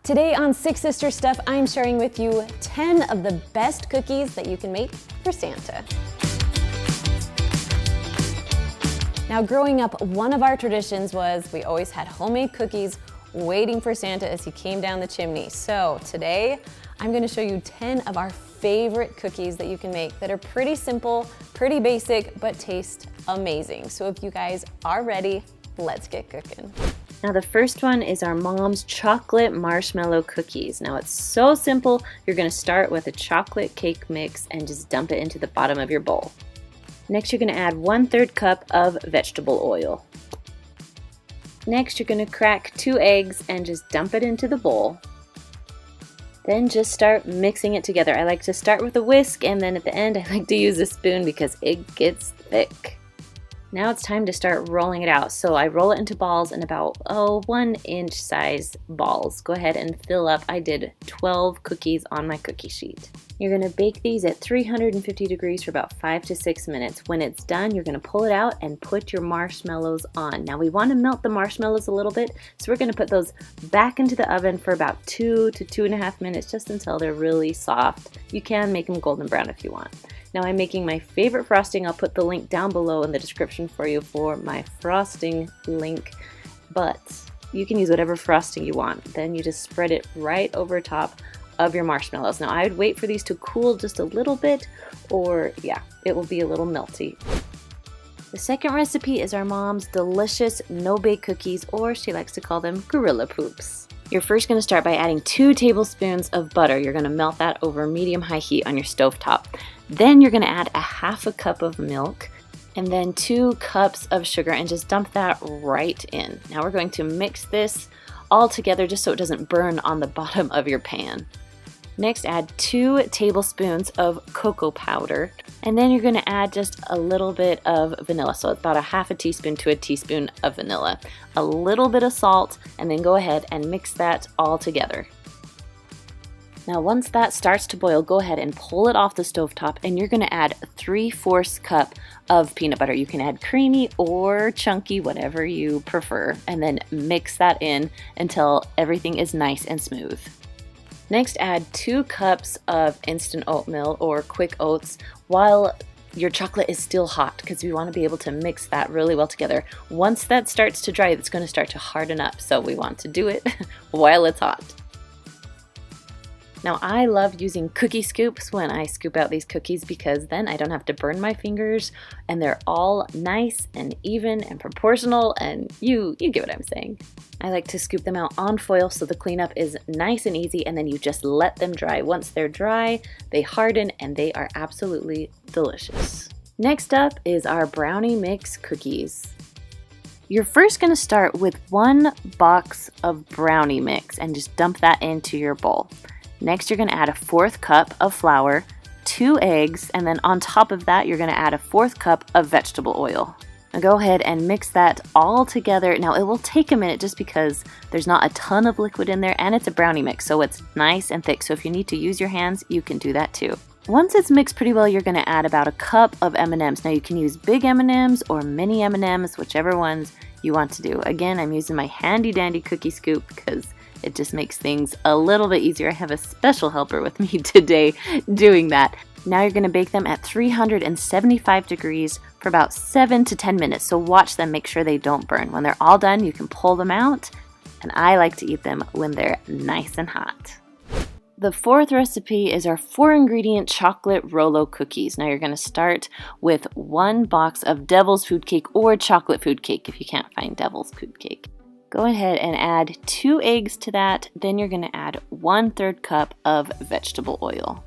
Today on Six Sister Stuff, I'm sharing with you 10 of the best cookies that you can make for Santa. Now, growing up, one of our traditions was we always had homemade cookies waiting for Santa as he came down the chimney. So today, I'm gonna show you 10 of our favorite cookies that you can make that are pretty simple, pretty basic, but taste amazing. So if you guys are ready, let's get cooking. Now the first one is our mom's chocolate marshmallow cookies. Now it's so simple. You're gonna start with a chocolate cake mix and just dump it into the bottom of your bowl. Next, you're gonna add 1/3 cup of vegetable oil. Next, you're gonna crack 2 eggs and just dump it into the bowl. Then just start mixing it together. I like to start with a whisk, and then at the end I like to use a spoon because it gets thick. Now it's time to start rolling it out. So I roll it into balls in about 1-inch size balls. Go ahead and fill up. I did 12 cookies on my cookie sheet. You're gonna bake these at 350 degrees for about 5 to 6 minutes. When it's done, you're gonna pull it out and put your marshmallows on. Now we wanna melt the marshmallows a little bit, so we're gonna put those back into the oven for about 2 to 2.5 minutes, just until they're really soft. You can make them golden brown if you want. Now I'm making my favorite frosting. I'll put the link down below in the description for you for my frosting link, but you can use whatever frosting you want. Then you just spread it right over top of your marshmallows. Now I would wait for these to cool just a little bit, or yeah, it will be a little melty. The second recipe is our mom's delicious no-bake cookies, or she likes to call them gorilla poops. You're first going to start by adding 2 tablespoons of butter. You're going to melt that over medium-high heat on your stovetop. Then you're going to add 1/2 cup of milk and then 2 cups of sugar and just dump that right in. Now we're going to mix this all together just so it doesn't burn on the bottom of your pan. Next, add 2 tablespoons of cocoa powder, and then you're going to add just a little bit of vanilla, so it's about 1/2 teaspoon to 1 teaspoon of vanilla, a little bit of salt, and then go ahead and mix that all together. Now once that starts to boil, go ahead and pull it off the stovetop, and you're going to add 3/4 cup of peanut butter. You can add creamy or chunky, whatever you prefer, and then mix that in until everything is nice and smooth. Next, add 2 cups of instant oatmeal or quick oats while your chocolate is still hot, because we want to be able to mix that really well together. Once that starts to dry, it's going to start to harden up, so we want to do it while it's hot. Now I love using cookie scoops when I scoop out these cookies, because then I don't have to burn my fingers and they're all nice and even and proportional, and you get what I'm saying. I like to scoop them out on foil so the cleanup is nice and easy, and then you just let them dry. Once they're dry, they harden and they are absolutely delicious. Next up is our brownie mix cookies. You're first going to start with 1 box of brownie mix and just dump that into your bowl. Next, you're going to add 1/4 cup of flour, 2 eggs, and then on top of that, you're going to add 1/4 cup of vegetable oil. Now go ahead and mix that all together. Now it will take a minute just because there's not a ton of liquid in there, and it's a brownie mix, so it's nice and thick. So if you need to use your hands, you can do that too. Once it's mixed pretty well, you're going to add about 1 cup of M&Ms. Now you can use big M&Ms or mini M&Ms, whichever ones you want to do. Again, I'm using my handy dandy cookie scoop because it just makes things a little bit easier. I have a special helper with me today doing that. Now you're going to bake them at 375 degrees for about 7 to 10 minutes. So watch them, make sure they don't burn. When they're all done, you can pull them out, and I like to eat them when they're nice and hot. The fourth recipe is our 4-ingredient chocolate Rolo cookies. Now you're going to start with 1 box of Devil's Food Cake or chocolate food cake if you can't find Devil's Food Cake. Go ahead and add 2 eggs to that. Then you're going to add 1/3 cup of vegetable oil.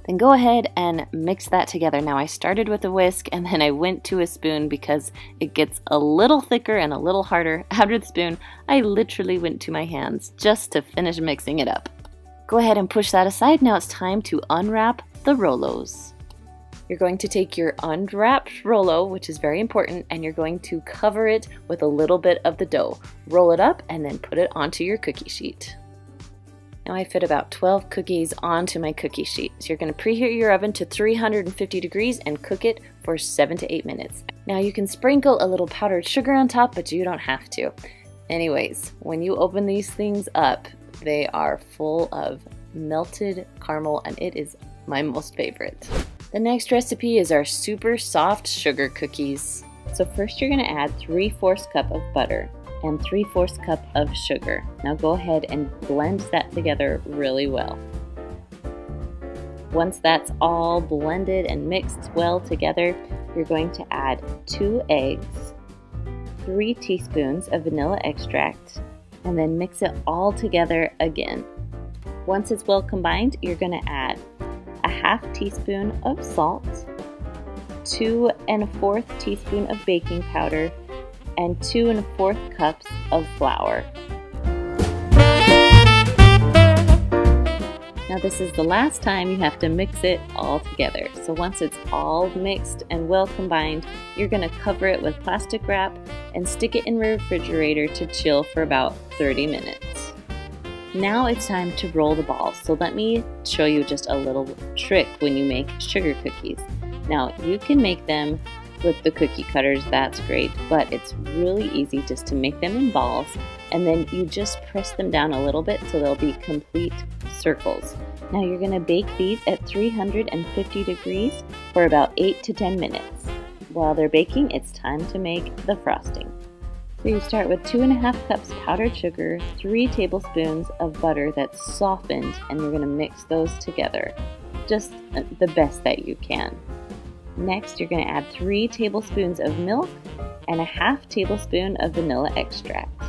Then go ahead and mix that together. Now I started with a whisk and then I went to a spoon because it gets a little thicker and a little harder. After the spoon, I literally went to my hands just to finish mixing it up. Go ahead and push that aside. Now it's time to unwrap the Rolos. You're going to take your unwrapped Rolo, which is very important, and you're going to cover it with a little bit of the dough. Roll it up and then put it onto your cookie sheet. Now I fit about 12 cookies onto my cookie sheet. So you're going to preheat your oven to 350 degrees and cook it for 7 to 8 minutes. Now you can sprinkle a little powdered sugar on top, but you don't have to. Anyways, when you open these things up, They are full of melted caramel and it is my most favorite. The next recipe is our super soft sugar cookies. So first you're going to add 3/4 cup of butter and 3/4 cup of sugar. Now go ahead and blend that together really well. Once that's all blended and mixed well together, you're going to add 2 eggs, 3 teaspoons of vanilla extract, and then mix it all together again. Once it's well combined, you're going to add a 1/2 teaspoon of salt, 2 1/4 teaspoon of baking powder, and 2 1/4 cups of flour. Now this is the last time you have to mix it all together. So once it's all mixed and well combined, you're going to cover it with plastic wrap and stick it in the refrigerator to chill for about 30 minutes. Now it's time to roll the balls. So let me show you just a little trick when you make sugar cookies. Now you can make them with the cookie cutters, that's great, but it's really easy just to make them in balls and then you just press them down a little bit so they'll be complete circles. Now you're going to bake these at 350 degrees for about 8 to 10 minutes. While they're baking, it's time to make the frosting. So you start with 2 1/2 cups powdered sugar, 3 tablespoons of butter that's softened, and you're going to mix those together, just the best that you can. Next, you're going to add 3 tablespoons of milk and a 1/2 tablespoon of vanilla extract.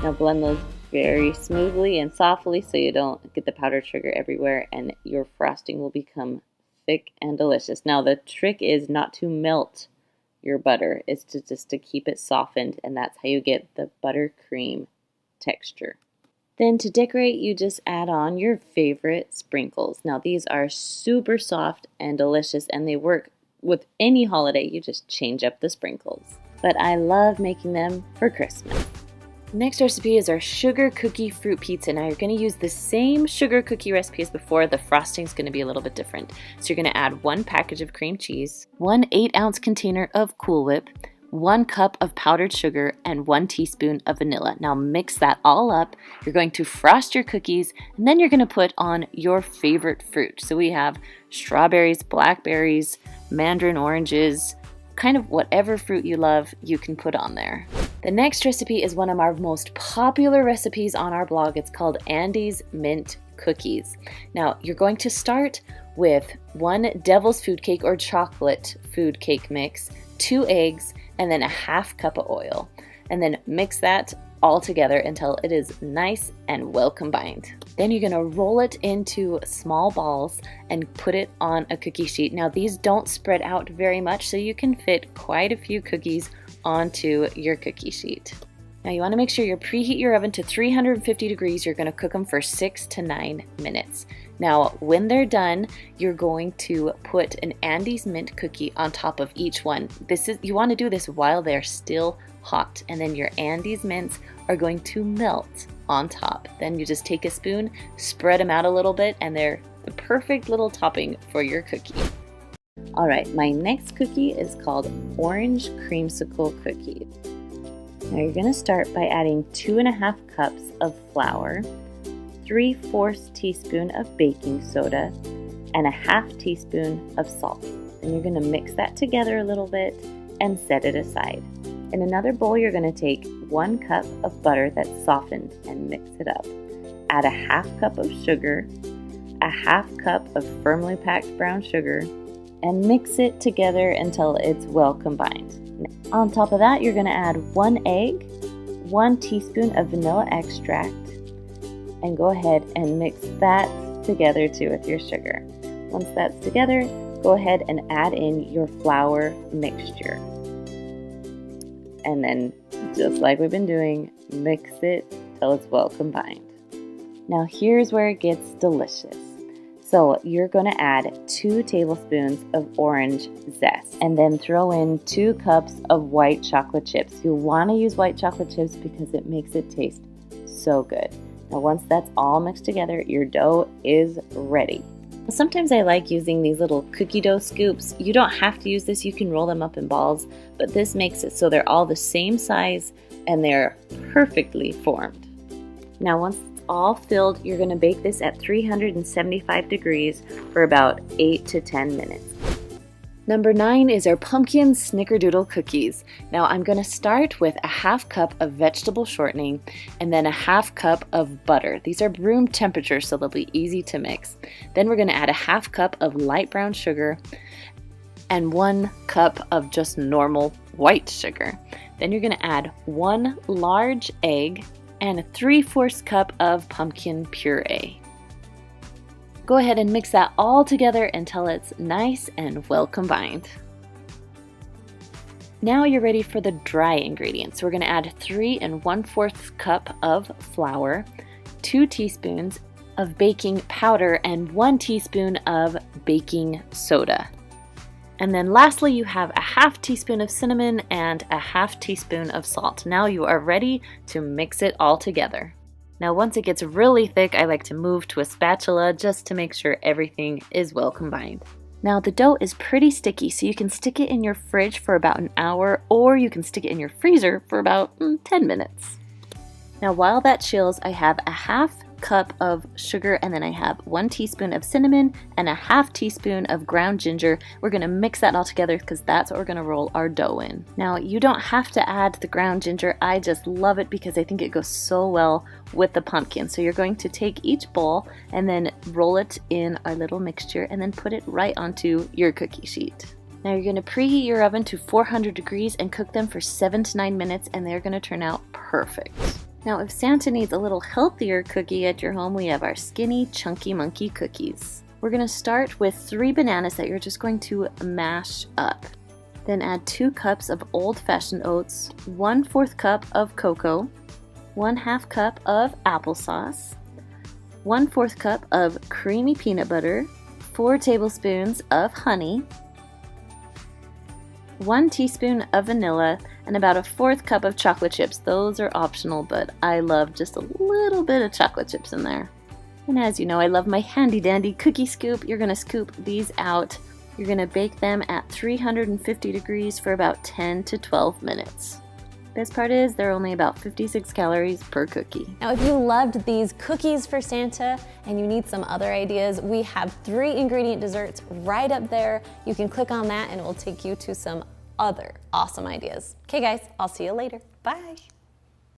Now blend those very smoothly and softly so you don't get the powdered sugar everywhere and your frosting will become thick and delicious. Now the trick is not to melt your butter, it's just to keep it softened, and that's how you get the buttercream texture. Then to decorate, you just add on your favorite sprinkles. Now these are super soft and delicious and they work with any holiday. You just change up the sprinkles. But I love making them for Christmas. Next recipe is our sugar cookie fruit pizza. Now you're going to use the same sugar cookie recipe as before. The frosting is going to be a little bit different. So you're going to add 1 package of cream cheese, 1 8-ounce container of Cool Whip, 1 cup of powdered sugar, and 1 teaspoon of vanilla. Now mix that all up. You're going to frost your cookies, and then you're going to put on your favorite fruit. So we have strawberries, blackberries, mandarin oranges, kind of whatever fruit you love, you can put on there. The next recipe is one of our most popular recipes on our blog. It's called Andy's Mint Cookies. Now, you're going to start with 1 devil's food cake or chocolate food cake mix, 2 eggs, and then a 1/2 cup of oil. And then mix that all together until it is nice and well combined. Then you're going to roll it into small balls and put it on a cookie sheet. Now, these don't spread out very much, so you can fit quite a few cookies onto your cookie sheet. Now you want to make sure you preheat your oven to 350 degrees. You're going to cook them for 6 to 9 minutes. Now when they're done, you're going to put an Andy's Mint cookie on top of each one. You want to do this while they're still hot, and then your Andy's Mints are going to melt on top. Then you just take a spoon, spread them out a little bit, and they're the perfect little topping for your cookie. Alright, my next cookie is called Orange Creamsicle Cookies. Now you're going to start by adding 2 1/2 cups of flour, 3/4 teaspoon of baking soda, and a 1/2 teaspoon of salt. And you're going to mix that together a little bit and set it aside. In another bowl, you're going to take 1 cup of butter that's softened and mix it up. Add a 1/2 cup of sugar, a 1/2 cup of firmly packed brown sugar, and mix it together until it's well combined. On top of that, you're going to add 1 egg, 1 teaspoon of vanilla extract, and go ahead and mix that together too with your sugar. Once that's together, go ahead and add in your flour mixture. And then, just like we've been doing, mix it till it's well combined. Now here's where it gets delicious. So you're going to add 2 tablespoons of orange zest and then throw in 2 cups of white chocolate chips. You want to use white chocolate chips because it makes it taste so good. Now once that's all mixed together, your dough is ready. Sometimes I like using these little cookie dough scoops. You don't have to use this, you can roll them up in balls, but this makes it so they're all the same size and they're perfectly formed. Now once it's all filled, you're gonna bake this at 375 degrees for about 8 to 10 minutes. Number 9 is our pumpkin snickerdoodle cookies. Now I'm gonna start with a half cup of vegetable shortening and then a half cup of butter. These are room temperature, so they'll be easy to mix. Then we're gonna add a half cup of light brown sugar and 1 cup of just normal white sugar. Then you're gonna add 1 large egg and a 3/4 cup of pumpkin puree. Go ahead and mix that all together until it's nice and well combined. Now you're ready for the dry ingredients. We're gonna add 3 1/4 cup of flour, 2 teaspoons of baking powder, and 1 teaspoon of baking soda. And then lastly, you have a half teaspoon of cinnamon and a half teaspoon of salt. Now you are ready to mix it all together. Now once it gets really thick, I like to move to a spatula just to make sure everything is well combined. Now the dough is pretty sticky, so you can stick it in your fridge for about an hour, or you can stick it in your freezer for about 10 minutes. Now while that chills, I have a half cup of sugar, and then I have 1 teaspoon of cinnamon and a half teaspoon of ground ginger. We're gonna mix that all together because that's what we're gonna roll our dough in. Now you don't have to add the ground ginger. I just love it because I think it goes so well with the pumpkin. So you're going to take each bowl and then roll it in our little mixture and then put it right onto your cookie sheet. Now you're gonna preheat your oven to 400 degrees and cook them for 7 to 9 minutes, and they're gonna turn out perfect. Now if Santa needs a little healthier cookie at your home, we have our skinny chunky monkey cookies. We're gonna start with 3 bananas that you're just going to mash up. Then add 2 cups of old-fashioned oats, 1/4 cup of cocoa, 1/2 cup of applesauce, 1/4 cup of creamy peanut butter, 4 tablespoons of honey, 1 teaspoon of vanilla, and about a 1/4 cup of chocolate chips. Those are optional, but I love just a little bit of chocolate chips in there. And as you know, I love my handy dandy cookie scoop. You're gonna scoop these out. You're gonna bake them at 350 degrees for about 10 to 12 minutes. Best part is they're only about 56 calories per cookie. Now, if you loved these cookies for Santa and you need some other ideas, we have 3 ingredient desserts right up there. You can click on that and it will take you to some other awesome ideas. Okay guys, I'll see you later. Bye.